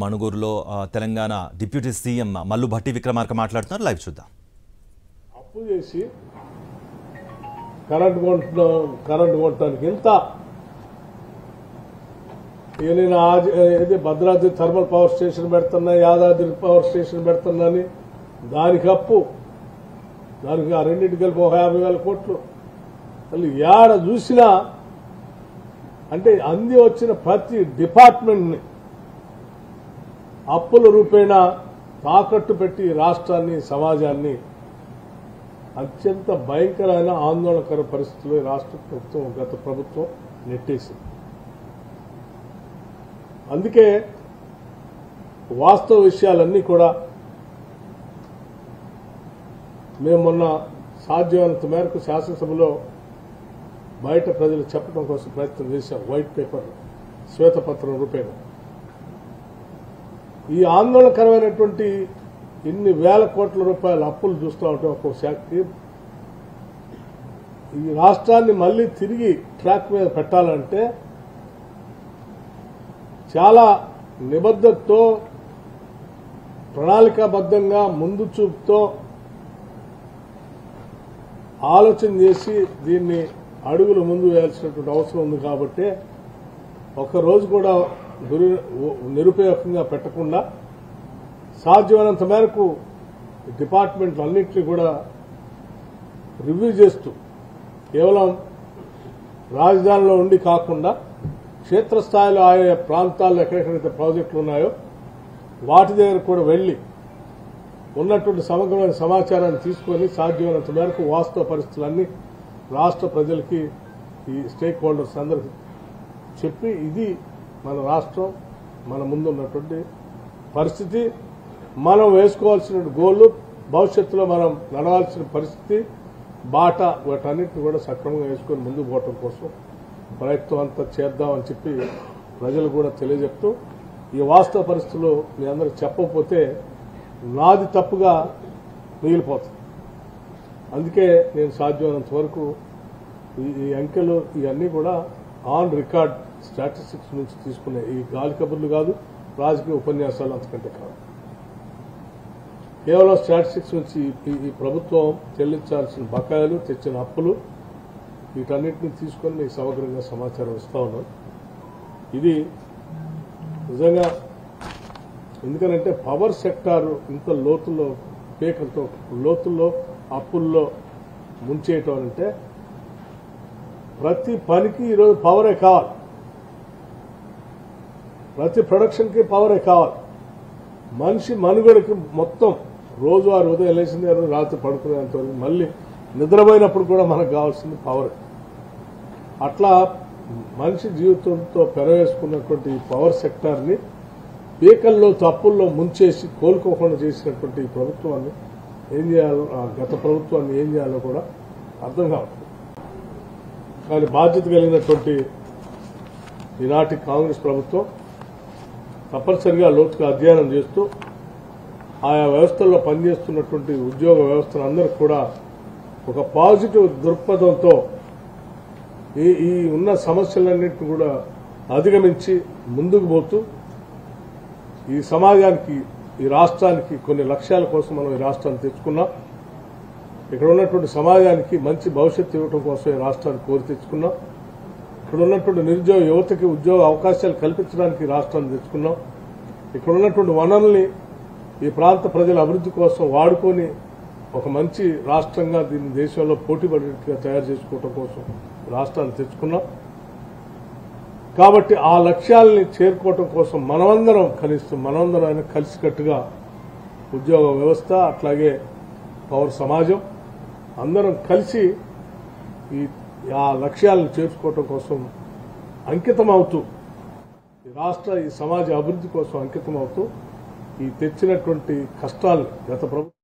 మణుగూరులో Telangana deputy CM Mallu Bhatti Vikramarka మాట్లాడుతున్నారు. Live చూద్దాం. అప్పు చేసి కరెంట్ కొనడానికి ఎంత నేను భద్రాద్రి థర్మల్ పవర్ స్టేషన్ పెడుతున్నా, యాదాద్రి పవర్ స్టేషన్ పెడుతున్నా అని దానికి అప్పు, దానికి ఆ రెండింటికి కలిపి 50,000 కోట్లు. అసలు ఏడ చూసినా అంటే అంది వచ్చిన ప్రతి డిపార్ట్మెంట్ని అప్పుల రూపేణా తాకట్టు పెట్టి రాష్ట్రాన్ని, సమాజాన్ని అత్యంత భయంకరమైన ఆందోళనకర పరిస్థితుల్లో రాష్ట్ర ప్రభుత్వం, గత ప్రభుత్వం నెట్టేసింది. అందుకే వాస్తవ విషయాలన్నీ కూడా మేము మొన్న సాధ్యమైనంత మేరకు శాసనసభలో బయట ప్రజలు చెప్పడం కోసం ప్రయత్నం చేశాం. వైట్ పేపర్, శ్వేతపత్రం రూపేణా ఈ ఆందోళనకరమైనటువంటి ఇన్ని వేల కోట్ల రూపాయల అప్పులు చూస్తూ ఉంటే ఒక్కొక్క శాఖకి ఈ రాష్ట్రాన్ని మళ్లీ తిరిగి ట్రాక్ మీద పెట్టాలంటే చాలా నిబద్ధతతో, ప్రణాళికాబద్ధంగా, ముందు చూపుతో ఆలోచన చేసి దీన్ని అడుగులు ముందు వేయాల్సినటువంటి అవసరం ఉంది. కాబట్టి ఒక్కరోజు కూడా నిరుపయోగంగా పెట్టకుండా సాధ్యమైనంత మేరకు డిపార్ట్మెంట్లన్నింటినీ కూడా రివ్యూ చేస్తూ కేవలం రాజధానిలో ఉండి కాకుండా క్షేత్రస్థాయిలో ఆయా ప్రాంతాల్లో ఎక్కడెక్కడైతే ప్రాజెక్టులు ఉన్నాయో వాటి దగ్గర కూడా వెళ్లి ఉన్నటువంటి సమగ్రమైన సమాచారాన్ని తీసుకొని సాధ్యమైనంత మేరకు వాస్తవ పరిస్థితులన్నీ రాష్ట్ర ప్రజలకి, ఈ స్టేక్ హోల్డర్స్ అందరికీ చెప్పి ఇది మన రాష్ట్రం, మన ముందున్నటువంటి పరిస్థితి, మనం వేసుకోవాల్సిన గోళ్లు, భవిష్యత్తులో మనం నడవాల్సిన పరిస్థితి, బాట, వాటన్నిటిని కూడా సక్రమంగా వేసుకొని ముందుకు పోవటం కోసం ప్రయత్నం అంతా చేద్దామని చెప్పి ప్రజలు కూడా తెలియజెప్తూ, ఈ వాస్తవ పరిస్థితుల్లో మీ అందరికి చెప్పకపోతే నాది తప్పుగా మిగిలిపోతుంది. అందుకే నేను సాధ్యమైనంత వరకు ఈ అంకెలు ఇవన్నీ కూడా ఆన్ రికార్డ్ స్టాటిస్టిక్స్ నుంచి తీసుకునే, ఈ గాలి కబుర్లు కాదు, రాజకీయ ఉపన్యాసాలు అంతకంటే కాదు, కేవలం స్టాటిస్టిక్స్ నుంచి ఈ ప్రభుత్వం చెల్లించాల్సిన బకాయిలు, తెచ్చిన అప్పులు, వీటన్నిటిని తీసుకొని మీకు సమగ్రంగా సమాచారం ఇస్తా ఉన్నాను. ఇది నిజంగా ఎందుకనంటే పవర్ సెక్టార్ ఇంత లోతుల్లో, పేకలతో లోతుల్లో అప్పుల్లో ముంచేయటం అంటే ప్రతి పనికి ఈరోజు పవరే కావాలి, ప్రతి ప్రొడక్షన్కి పవరే కావాలి. మనిషి మనుగడకి మొత్తం రోజువారు ఉదయం లేచింది రాత్రి పడుకునేంత వరకు, మళ్ళీ నిద్రపోయినప్పుడు కూడా మనకు కావాల్సింది పవర్. అట్లా మనిషి జీవితంతో పెరవేసుకున్నటువంటి పవర్ సెక్టార్ని పీకల్లో, తప్పుల్లో ముంచేసి కోలుకోకుండా చేసినటువంటి ఈ ప్రభుత్వాన్ని ఏం చేయాలో, గత ప్రభుత్వాన్ని ఏం చేయాలో కూడా అర్థం కావట్లేదు. కానీ బాధ్యత కలిగినటువంటి ఈనాటి కాంగ్రెస్ ప్రభుత్వం తప్పనిసరిగా లోతుగా అధ్యయనం చేస్తూ ఆయా వ్యవస్థల్లో పనిచేస్తున్నటువంటి ఉద్యోగ వ్యవస్థలందరికీ కూడా ఒక పాజిటివ్ దృక్పథంతో ఈ ఉన్న సమస్యలన్నింటినీ కూడా అధిగమించి ముందుకు పోతూ ఈ సమాజానికి, ఈ రాష్ట్రానికి కొన్ని లక్ష్యాల కోసం మనం ఈ రాష్ట్రాన్ని తెచ్చుకున్నాం. ఇక్కడ ఉన్నటువంటి సమాజానికి మంచి భవిష్యత్తు ఇవ్వడం కోసం ఈ రాష్ట్రాన్ని కోరి తెచ్చుకున్నాం. ఇక్కడ ఉన్నటువంటి నిరుద్యోగ యువతకి ఉద్యోగ అవకాశాలు కల్పించడానికి రాష్ట్రాన్ని తెచ్చుకున్నాం. ఇక్కడ ఉన్నటువంటి వనరుల్ని ఈ ప్రాంత ప్రజల అభివృద్ధి కోసం వాడుకొని ఒక మంచి రాష్ట్రంగా దీన్ని దేశంలో పోటీపడేట్టుగా తయారు చేసుకోవడం కోసం రాష్ట్రాన్ని తెచ్చుకున్నాం. కాబట్టి ఆ లక్ష్యాలని చేరుకోవడం కోసం మనమందరం మనమందరం కలిసికట్టుగా ఉద్యోగ వ్యవస్థ, అట్లాగే పౌర సమాజం అందరం కలిసి ఆ లక్ష్యాలను చేర్చుకోవడం కోసం అంకితమవుతూ, ఈ రాష్ట్ర, ఈ సమాజ అభివృద్ధి కోసం అంకితమవుతూ ఈ తెచ్చినటువంటి కష్టాలు గత ప్రభుత్వం